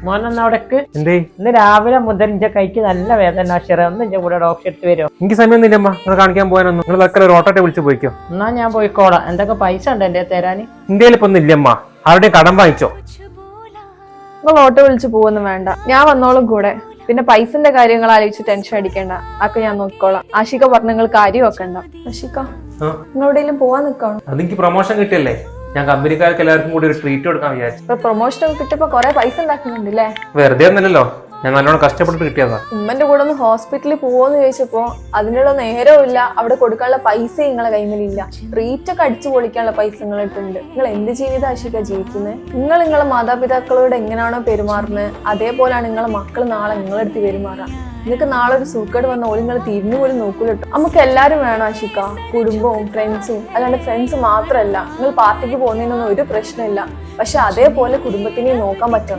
മോനൊന്ന് അവിടേക്ക് എന്തേ ഇന്ന് രാവിലെ മുതൽ എന്റെ കൈക്ക് നല്ല വേദന അക്ഷരം ഒന്ന് എന്റെ കൂടെ ഡോക്ടർ എടുത്ത് വരുമോ? എനിക്ക് സമയമൊന്നുമില്ല അമ്മ, നിങ്ങൾ കാണിക്കാൻ പോകാനൊന്നും. നിങ്ങൾ വെക്കല ഒരു ഓട്ടോട്ടെ വിളിച്ച് പോയിക്കോ. എന്നാ ഞാൻ പോയിക്കോളാം. എന്തൊക്കെ പൈസ ഉണ്ട് എന്റെ തരാന്? ഇന്ത്യയിൽ ഇപ്പൊ ഒന്നും ഇല്ലമ്മ, ആരുടെയും കടം വാങ്ങിച്ചോ. നിങ്ങൾ ഓട്ടോ വിളിച്ച് പോവൊന്നും വേണ്ട, ഞാൻ വന്നോളും കൂടെ. പിന്നെ പൈസന്റെ കാര്യങ്ങൾ ആലോചിച്ച് ടെൻഷൻ അടിക്കേണ്ട, അതൊക്കെ ഞാൻ നോക്കിക്കോളാം. ആഷിക പറഞ്ഞ നിങ്ങൾ കാര്യം വെക്കണ്ട. ആഷിക നിങ്ങൾ എവിടെയെങ്കിലും പോവാൻ നിൽക്കണം. അതെനിക്ക് പ്രൊമോഷൻ കിട്ടിയല്ലേ, ഞാൻ കമ്പനിക്കാർക്ക് എല്ലാവർക്കും കൂടി ഒരു ട്രീറ്റ് കൊടുക്കാൻ വിചാരിച്ചു. ഇപ്പൊ പ്രൊമോഷൻ കിട്ടിയപ്പോ കൊറേ പൈസ ഉണ്ടാക്കുന്നുണ്ടല്ലേ? വെറുതെ ഒന്നല്ലോ, ഞാൻ നല്ലോണം കഷ്ടപ്പെട്ട് കിട്ടിയതാ. ഉമ്മന്റെ കൂടെ ഒന്ന് ഹോസ്പിറ്റലിൽ പോവോന്ന് ചോദിച്ചപ്പോ അതിനുള്ള നേരവും ഇല്ല, അവിടെ കൊടുക്കാനുള്ള പൈസ നിങ്ങളെ കൈമലില്ല. ട്രീറ്റ് ഒക്കെ അടിച്ചു പൊളിക്കാനുള്ള പൈസ നിങ്ങളിട്ടുണ്ട്. നിങ്ങൾ എന്ത് ജീവിതം ആശിക്ക ജീവിക്കുന്നത്? നിങ്ങളെ മാതാപിതാക്കളോട് എങ്ങനെയാണോ പെരുമാറുന്നത് അതേപോലെയാണ് നിങ്ങളെ മക്കൾ നാളെ നിങ്ങളെടുത്ത് പെരുമാറാം. നിങ്ങൾക്ക് നാളെ ഒരു സൂക്കേട് വന്ന ഓല് നിങ്ങൾ തിരിഞ്ഞു പോലും നോക്കൂലട്ടോ. നമുക്ക് എല്ലാരും വേണം ആശിക്ക, കുടുംബവും ഫ്രണ്ട്സും. അല്ലാണ്ട് ഫ്രണ്ട്സ് മാത്രമല്ല, നിങ്ങൾ പാർട്ടിക്ക് പോകുന്നതിനൊന്നും ഒരു പ്രശ്നമില്ല, പക്ഷെ അതേപോലെ കുടുംബത്തിനെയും നോക്കാൻ പറ്റണം.